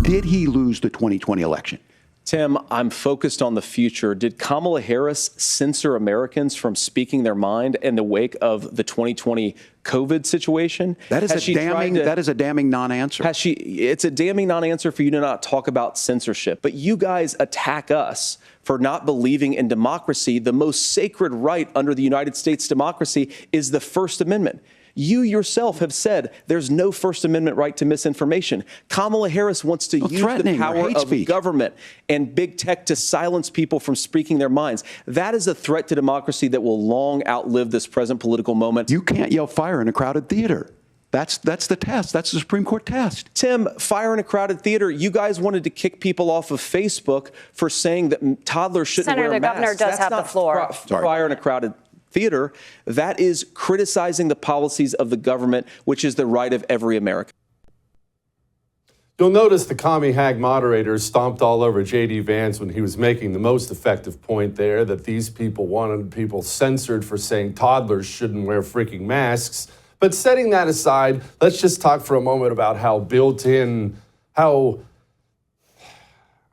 Did he lose the 2020 election? Tim, I'm focused on the future. Did Kamala Harris censor Americans from speaking their mind in the wake of the 2020 COVID situation? That is a damning non-answer. It's a damning non-answer for you to not talk about censorship. But you guys attack us for not believing in democracy. The most sacred right under the United States democracy is the First Amendment. You yourself have said there's no First Amendment right to misinformation. Kamala Harris wants to use the power of government and big tech to silence people from speaking their minds. That is a threat to democracy that will long outlive this present political moment. You can't yell fire in a crowded theater. That's the test. That's the Supreme Court test. Tim, fire in a crowded theater. You guys wanted to kick people off of Facebook for saying that toddlers shouldn't wear masks. Senator, the governor does have the floor. Fire in a crowded theater. That is criticizing the policies of the government, which is the right of every American. You'll notice the commie hag moderator stomped all over J.D. Vance when he was making the most effective point there, that these people wanted people censored for saying toddlers shouldn't wear freaking masks. But setting that aside, let's just talk for a moment about how built-in,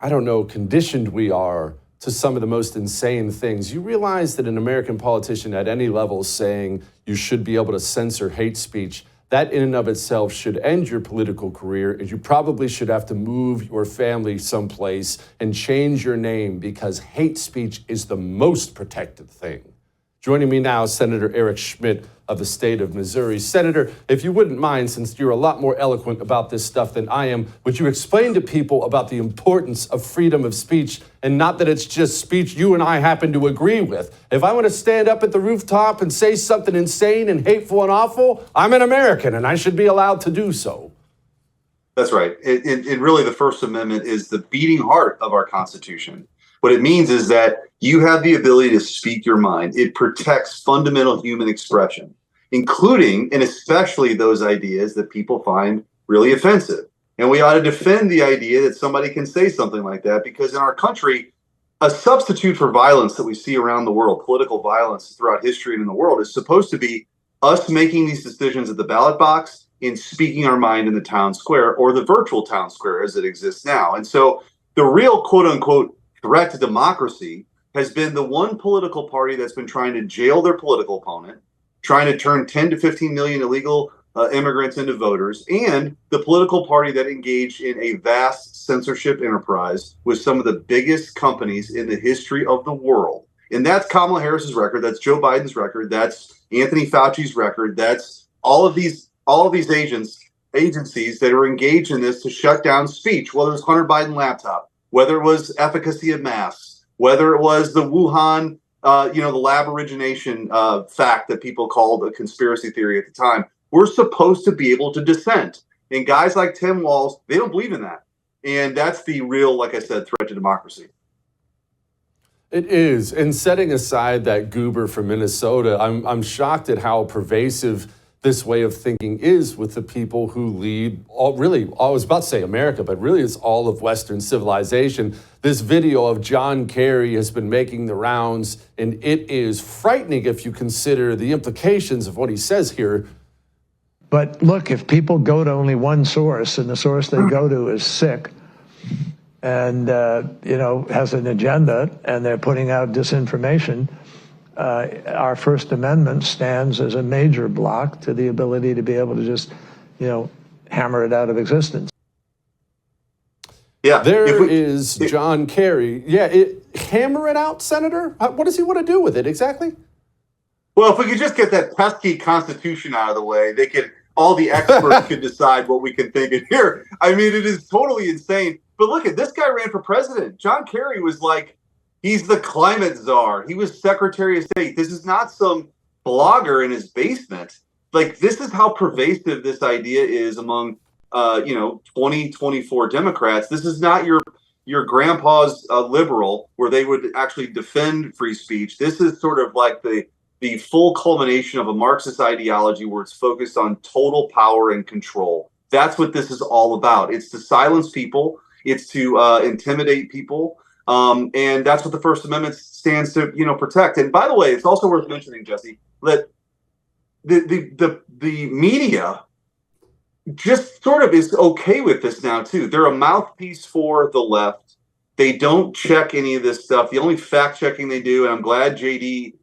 conditioned we are to some of the most insane things. You realize that an American politician at any level saying you should be able to censor hate speech, that in and of itself should end your political career, and you probably should have to move your family someplace and change your name, because hate speech is the most protected thing. Joining me now, Senator Eric Schmitt of the state of Missouri. Senator, if you wouldn't mind, since you're a lot more eloquent about this stuff than I am, would you explain to people about the importance of freedom of speech, and not that it's just speech you and I happen to agree with? If I want to stand up at the rooftop and say something insane and hateful and awful, I'm an American and I should be allowed to do so. That's right. It really, the First Amendment is the beating heart of our Constitution. What it means is that you have the ability to speak your mind. It protects fundamental human expression, including and especially those ideas that people find really offensive. And we ought to defend the idea that somebody can say something like that, because in our country, a substitute for violence that we see around the world, political violence throughout history and in the world, is supposed to be us making these decisions at the ballot box and speaking our mind in the town square, or the virtual town square as it exists now. And so the real quote unquote threat to democracy has been the one political party that's been trying to jail their political opponent, trying to turn 10 to 15 million illegal immigrants into voters, and the political party that engaged in a vast censorship enterprise with some of the biggest companies in the history of the world. And that's Kamala Harris's record. That's Joe Biden's record. That's Anthony Fauci's record. That's all of these agencies that are engaged in this to shut down speech, whether it's Hunter Biden laptop, whether it was efficacy of masks, whether it was the Wuhan, the lab origination fact that people called a conspiracy theory at the time. We're supposed to be able to dissent. And guys like Tim Walz, they don't believe in that. And that's the real, like I said, threat to democracy. It is. And setting aside that goober from Minnesota, I'm shocked at how pervasive this way of thinking is with the people who lead I was about to say America, but really it's all of Western civilization. This video of John Kerry has been making the rounds, and it is frightening if you consider the implications of what he says here. But look, if people go to only one source, and the source they go to is sick and, has an agenda, and they're putting out disinformation, our First Amendment stands as a major block to the ability to be able to just, hammer it out of existence. Yeah, there is John Kerry. Yeah, hammer it out, Senator? What does he want to do with it exactly? Well, if we could just get that pesky Constitution out of the way, all the experts could decide what we can think of here. I mean, it is totally insane. But look at this guy ran for president. John Kerry was like, he's the climate czar. He was Secretary of State. This is not some blogger in his basement. Like, this is how pervasive this idea is among, 2024 Democrats. This is not your grandpa's liberal, where they would actually defend free speech. This is sort of like the full culmination of a Marxist ideology where it's focused on total power and control. That's what this is all about. It's to silence people. It's to intimidate people. And that's what the First Amendment stands to, protect. And by the way, it's also worth mentioning, Jesse, that the media just sort of is okay with this now too. They're a mouthpiece for the left. They don't check any of this stuff. The only fact checking they do, and I'm glad JD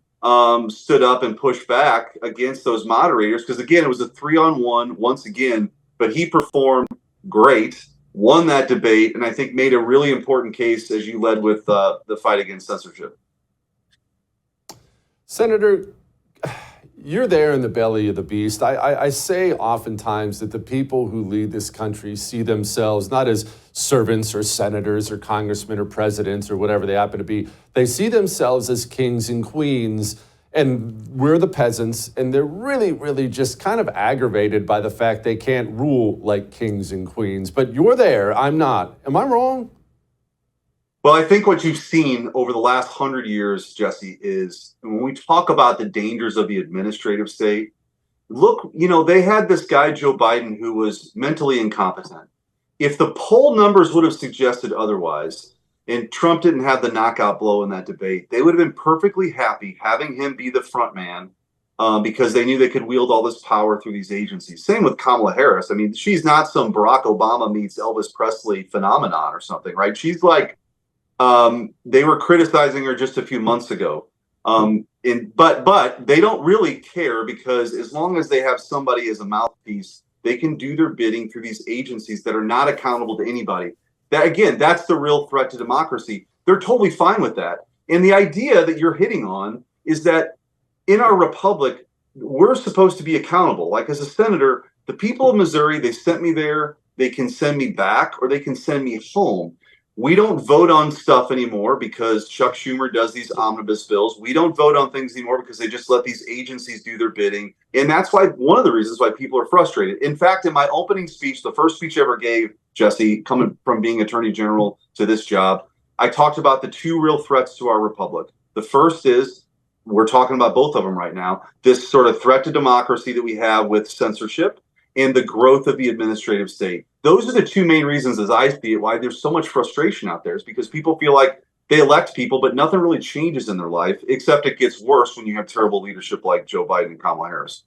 stood up and pushed back against those moderators, because again, it was a 3-on-1 once again, but he performed great, won that debate, and I think made a really important case, as you led with the fight against censorship. Senator, you're there in the belly of the beast. I say oftentimes that the people who lead this country see themselves not as servants or senators or congressmen or presidents or whatever they happen to be. They see themselves as kings and queens, and we're the peasants, and they're really, really just kind of aggravated by the fact they can't rule like kings and queens. But you're there, I'm not. Am I wrong? Well, I think what you've seen over the last 100 years, Jesse, is when we talk about the dangers of the administrative state, look, they had this guy, Joe Biden, who was mentally incompetent. If the poll numbers would have suggested otherwise, and Trump didn't have the knockout blow in that debate, they would have been perfectly happy having him be the front man because they knew they could wield all this power through these agencies. Same with Kamala Harris. I mean, she's not some Barack Obama meets Elvis Presley phenomenon or something, right? She's like, they were criticizing her just a few months ago. But they don't really care, because as long as they have somebody as a mouthpiece, they can do their bidding through these agencies that are not accountable to anybody. That, again, that's the real threat to democracy. They're totally fine with that. And the idea that you're hitting on is that in our republic, we're supposed to be accountable. Like, as a senator, the people of Missouri, they sent me there. They can send me back, or they can send me home. We don't vote on stuff anymore because Chuck Schumer does these omnibus bills. We don't vote on things anymore because they just let these agencies do their bidding. And that's why one of the reasons why people are frustrated. In fact, in my opening speech, the first speech I ever gave, Jesse, coming from being Attorney General to this job, I talked about the two real threats to our republic. The first is, we're talking about both of them right now, this sort of threat to democracy that we have with censorship and the growth of the administrative state. Those are the two main reasons, as I see it, why there's so much frustration out there, is because people feel like they elect people, but nothing really changes in their life, except it gets worse when you have terrible leadership like Joe Biden and Kamala Harris.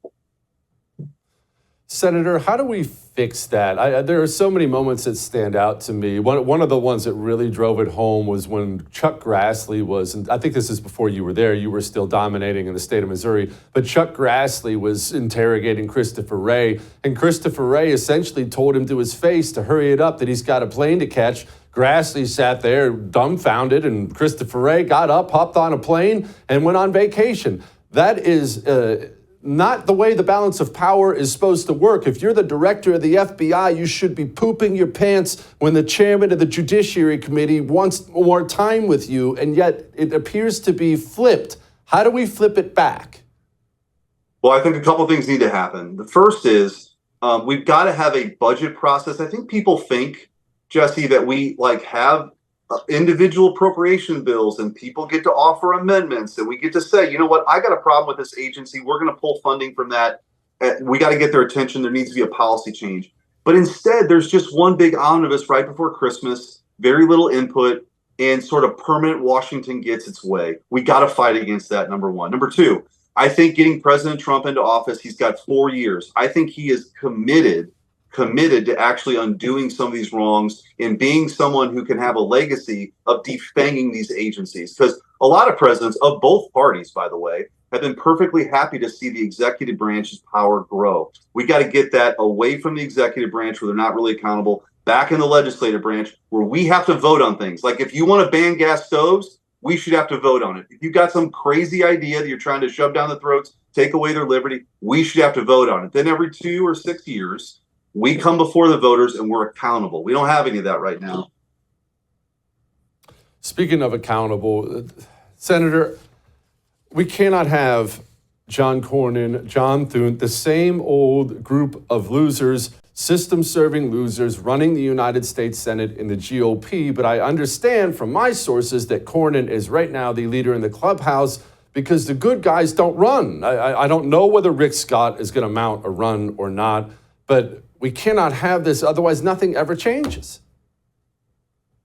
Senator, how do we fix that? There are so many moments that stand out to me. One of the ones that really drove it home was when Chuck Grassley was, and I think this is before you were there, you were still dominating in the state of Missouri, but Chuck Grassley was interrogating Christopher Wray, and Christopher Wray essentially told him to his face to hurry it up, that he's got a plane to catch. Grassley sat there dumbfounded, and Christopher Wray got up, hopped on a plane, and went on vacation. That is not the way the balance of power is supposed to work. If you're the director of the FBI, you should be pooping your pants when the chairman of the Judiciary Committee wants more time with you, and yet it appears to be flipped. How do we flip it back? Well, I think a couple things need to happen. The first is we've got to have a budget process. I think people think, Jesse, that we have individual appropriation bills and people get to offer amendments and we get to say, you know what, I got a problem with this agency. We're going to pull funding from that. We got to get their attention. There needs to be a policy change. But instead, there's just one big omnibus right before Christmas, very little input, and sort of permanent Washington gets its way. We got to fight against that, number one. Number two, I think getting President Trump into office, he's got 4 years. I think he is committed to actually undoing some of these wrongs and being someone who can have a legacy of defanging these agencies. Because a lot of presidents of both parties, by the way, have been perfectly happy to see the executive branch's power grow. We got to get that away from the executive branch where they're not really accountable, back in the legislative branch where we have to vote on things. Like, if you want to ban gas stoves, we should have to vote on it. If you've got some crazy idea that you're trying to shove down the throats, take away their liberty, we should have to vote on it. Then every 2 or 6 years, we come before the voters and we're accountable. We don't have any of that right now. Speaking of accountable, Senator, we cannot have John Cornyn, John Thune, the same old group of losers, system-serving losers running the United States Senate in the GOP. But I understand from my sources that Cornyn is right now the leader in the clubhouse because the good guys don't run. I don't know whether Rick Scott is going to mount a run or not, but we cannot have this, otherwise nothing ever changes.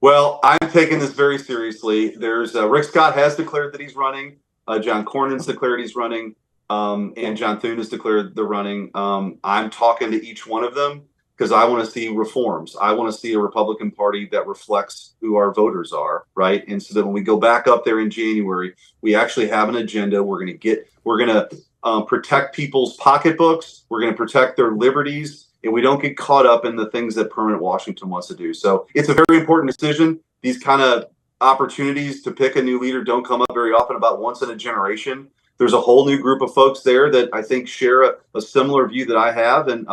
Well, I'm taking this very seriously. There's Rick Scott has declared that he's running. John Cornyn's declared he's running. And John Thune has declared the running. I'm talking to each one of them. because I want to see reforms. I want to see a Republican Party that reflects who our voters are, right? And so that when we go back up there in January, we actually have an agenda. We're going to protect people's pocketbooks. We're going to protect their liberties, and we don't get caught up in the things that permanent Washington wants to do. So it's a very important decision. These kind of opportunities to pick a new leader don't come up very often, about once in a generation. There's a whole new group of folks there that I think share a similar view that I have. And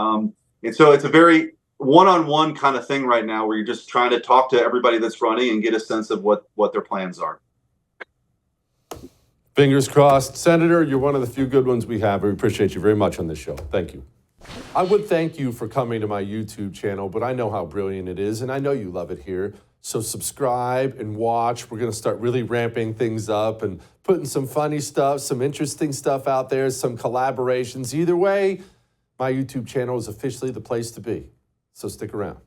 so it's a very one-on-one kind of thing right now, where you're just trying to talk to everybody that's running and get a sense of what their plans are. Fingers crossed. Senator, you're one of the few good ones we have. We appreciate you very much on this show. Thank you. I would thank you for coming to my YouTube channel, but I know how brilliant it is, and I know you love it here. So subscribe and watch. We're going to start really ramping things up and putting some funny stuff, some interesting stuff out there, some collaborations. Either way, my YouTube channel is officially the place to be. So stick around.